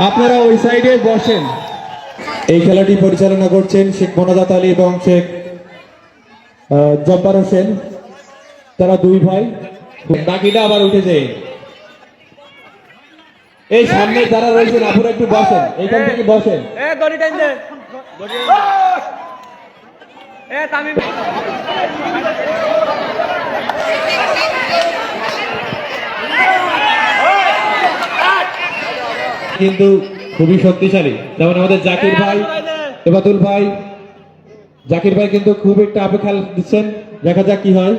আপনারা ওই সাইডে বসেন। এই খেলাটি পরিচালনা করছেন শেখ মোনাজাত আলী এবং শেখ জব্বার হোসেন, তারা দুই ভাই। বাকিটা আবার উঠে যায়। এই সামনে যারা রয়েছেন আপনারা একটু বসেন, এইখান থেকে বসেন। কিন্তু খুবই শক্তিশালী, যেমন আমাদের জাকির ভাই, এবাদুল ভাই। জাকির ভাই কিন্তু খুব একটা আপে খেলা দিচ্ছেন, দেখা যাক কি হয়।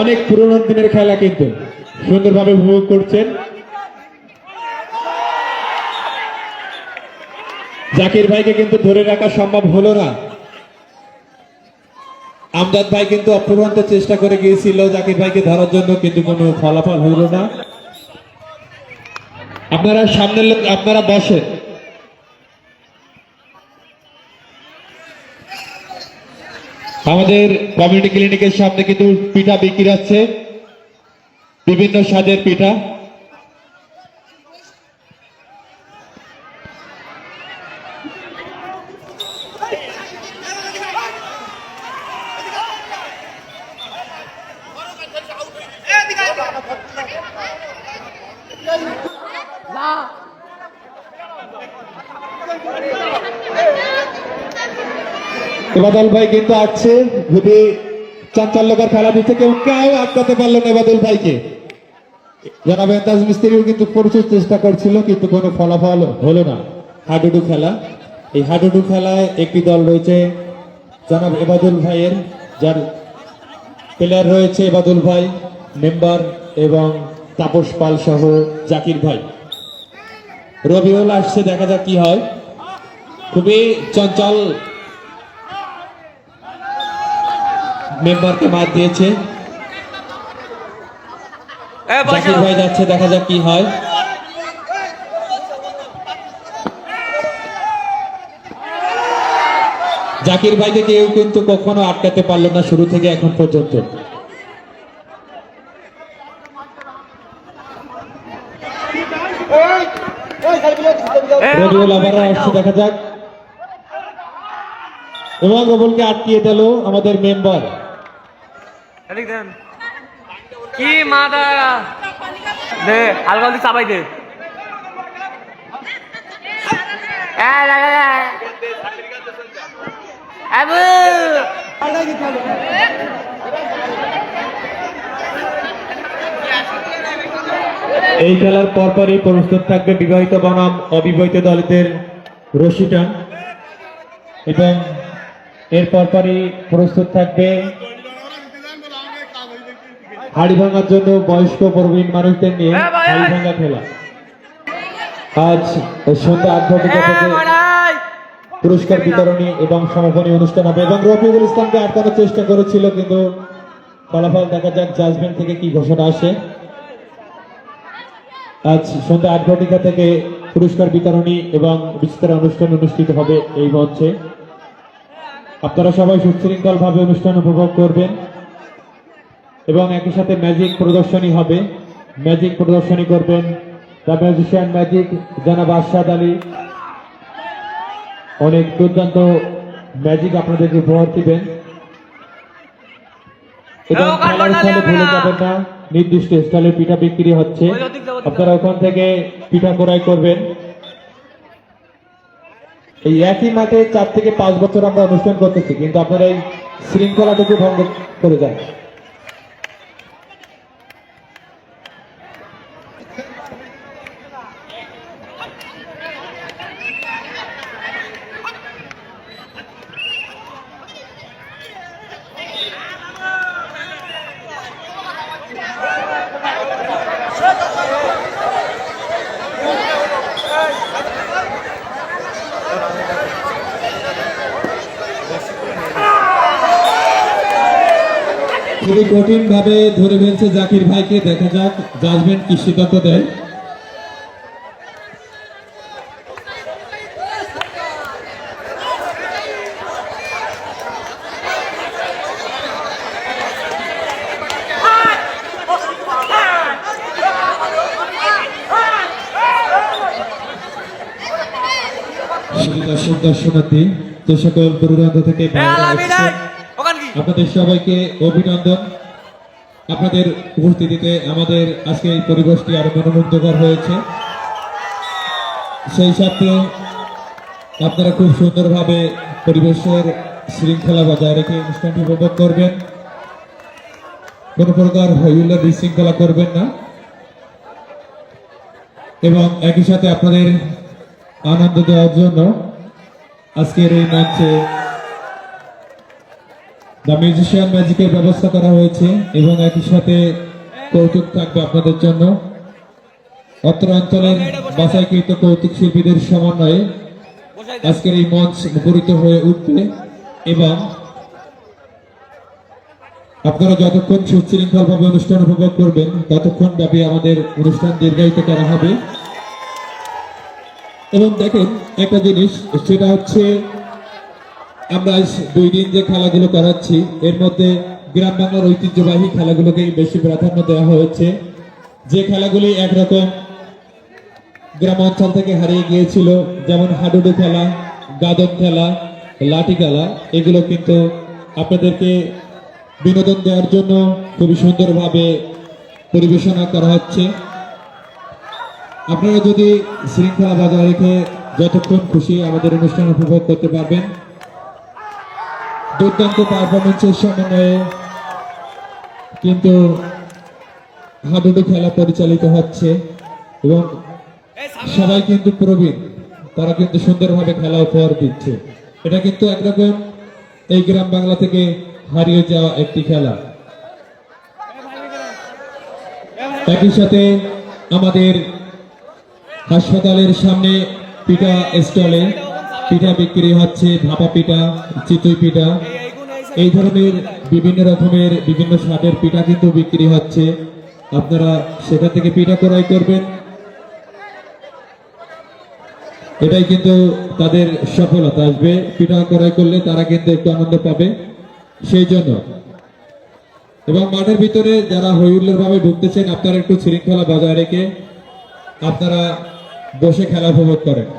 অনেক পুরোনো দিনের খেলা কিন্তু সুন্দরভাবে উপভোগ করছেন। জাকির ভাইকে কিন্তু ধরে রাখা সম্ভব হলো না। আমজাদ ভাই কিন্তু অপ্রভন্ত চেষ্টা করে গিয়েছিল জাকির ভাইকে ধরার জন্য, কিন্তু কোনো ফলাফল হলো না। আপনারা সামনের লোক আপনারা বসেন। আমাদের কমিউনিটি ক্লিনিকের সামনে কিন্তু পিঠা বিক্রি হচ্ছে, বিভিন্ন স্বাদের পিঠা। এবাদুল ভাই কিন্তু আসছে, খুবই চাঞ্চল্যকর খেলা দিচ্ছে, কেউ আটকাতে পারলো না এবাদুল ভাইকে। জনাব এন্তাজ মিস্ত্রিও কিন্তু প্রচুর চেষ্টা করছিল, কিন্তু কোনো ফলাফল হলো না। হাডুডু খেলা, এই হাডুডু খেলায় একটি দল রয়েছে জনাব এবাদুল ভাইয়ের, যার প্লেয়ার রয়েছে এবাদুল ভাই, মেম্বার এবং তাপস পাল সহ জাকির ভাই। রবিউল আসছে, দেখা যাক কি হয়। খুবই চঞ্চল মেম্বারকে মার দিয়েছে। জাকির ভাই যাচ্ছে, দেখা যাক কি হয়। জাকির ভাইকে কেউ কিন্তু কখনো আটকাতে পারলো না শুরু থেকে এখন পর্যন্ত। রবিউল আবার আসছে, দেখা যাক। এবং রবুলকে আটকিয়ে দিল আমাদের মেম্বার। কি মাদা দে হালকা চাপাই দে। এই খেলার পরপরই প্রস্তুত থাকবে বিবাহিত বনাম অবিবাহিত দলদের রশি টান, এবং এর পরপরই প্রস্তুত থাকবে হাড়ি ভাঙার জন্য বয়স্ক প্রবীণ মানুষদের নিয়ে হাড়ি ভাঙা খেলা। আজ সন্ধ্যা 8:00 থেকে পুরস্কার বিতরণী এবং সমাপনী অনুষ্ঠান হবে, এবং রফিকুল ইসলামকে আটকানোর চেষ্টা করেছিল, কিন্তু ফলাফল দেখা যাক জাজমেন্ট থেকে কি ঘোষণা আসে। আজ সন্ধ্যা 8:00 থেকে পুরস্কার বিতরণী এবং বিস্তার অনুষ্ঠান অনুষ্ঠিত হবে এই মঞ্চে। আপনারা সবাই সুশৃঙ্খল ভাবে অনুষ্ঠান উপভোগ করবেন, এবং একই সাথে ম্যাজিক প্রদর্শনী হবে। ম্যাজিক প্রদর্শনী করবেন দ্য ম্যাজিশিয়ান ম্যাজিক জনাব আরশাদ আলী। অনেক দুর্দান্ত ম্যাজিক আপনাদেরকে উপহার দিবেন, এবং খেলার স্থলে ভুলে যাবেন না নির্দিষ্ট স্টলে পিঠা বিক্রি হচ্ছে, আপনারা ওখান থেকে পিঠা ক্রয় করবেন। এই একই মাঠে 4 থেকে 5 বছর আমরা অনুষ্ঠান করতেছি, কিন্তু আপনারা এই শৃঙ্খলাটুকু ভঙ্গ করে যান। খুবই কঠিন ভাবে ধরে ফেলছে জাকির ভাইকে, দেখা যাক জাজমেন্ট কি সিদ্ধান্ত দেয়। উপস্থিত দর্শনার্থী যে সকল দূরান্ত থেকে বাইরে আসছেন, ওখান কি আপনাদের সবাইকে অভিনন্দন। আপনাদের উপস্থিতিতে আমাদের আজকে এই পরিবেশটি আরো মনোমুগ্ধকর হয়েছে। সেই সাথে আপনারা খুব সুন্দরভাবে পরিবেশের শৃঙ্খলা বজায় রেখে অনুষ্ঠানটি উপভোগ করবেন। কোনো প্রকার হইহুল্লোড় বিশৃঙ্খলা করবেন না এবং একই সাথে আপনাদের আনন্দ দেওয়ার জন্য আজকের এই মঞ্চে দ্য মিউজিশিয়ান ম্যাজিকের ব্যবস্থা করা হয়েছে এবং একই সাথে কৌতুক থাকবে আপনাদের জন্য। অত্র অঞ্চলের বাছাইকৃত কৌতুক শিল্পীদের সমন্বয়ে আজকের এই মঞ্চ মুখরিত হয়ে উঠবে এবং আপনারা যতক্ষণ সুশৃঙ্খলভাবে অনুষ্ঠান উপভোগ করবেন ততক্ষণ ব্যাপী আমাদের অনুষ্ঠান দীর্ঘায়িত করা হবে। এবং দেখেন একটা জিনিস, সেটা হচ্ছে আমরা আজ 2 দিন যে খেলাগুলো করাচ্ছি এর মধ্যে গ্রাম বাংলার ঐতিহ্যবাহী খেলাগুলোকে বেশি প্রাধান্য দেওয়া হয়েছে। যে খেলাগুলি একরকম গ্রাম অঞ্চল থেকে হারিয়ে গিয়েছিল, যেমন হাডুডু খেলা, গাদন খেলা, লাঠি খেলা, এগুলো কিন্তু আপনাদেরকে বিনোদন দেওয়ার জন্য খুবই সুন্দরভাবে পরিবেশনা করা হচ্ছে। আপনারা যদি শৃঙ্খলা বজায় রেখে যতক্ষণ খুশি আমাদের অনুষ্ঠান উপভোগ করতে পারবেন। দুর্দান্ত পারফরমেন্সের সমন্বয়ে কিন্তু হাডুডু খেলা পরিচালিত হচ্ছে এবং সবাই কিন্তু প্রবীণ, তারা কিন্তু সুন্দরভাবে খেলা উপহার দিচ্ছে। এটা কিন্তু একরকম এই গ্রাম বাংলা থেকে হারিয়ে যাওয়া একটি খেলা। একই সাথে আমাদের হাসপাতালের সামনে পিঠা স্টলে পিঠা বিক্রি হচ্ছে, ভাপা পিঠা, চিতই পিঠা, এই ধরনের বিভিন্ন রকমের বিভিন্ন স্বাদের পিঠা কিন্তু বিক্রি হচ্ছে। আপনারা সেখান থেকে পিঠা ক্রয় করবেন, এটাই কিন্তু তাদের সফলতা আসবে। পিঠা ক্রয় করলে তারা কিন্তু একটু আনন্দ পাবে সেই জন্য। এবং মাঠের ভিতরে যারা হইহুল্লোড় ভাবে ঢুকতেছেন আপনারা একটু শৃঙ্খলা বজায় রেখে আপনারা বসে খেলা উপভোগ করেন।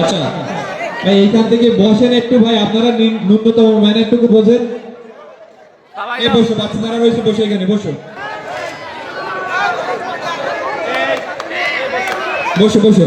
আচ্ছা ভাই, এইখান থেকে বসেন একটু ভাই, আপনারা ন্যূনতম ম্যানারটুকু বোঝেন। এই বসো, বাচ্চা যারা রয়েছে বসে, এখানে বসো বসো বসো।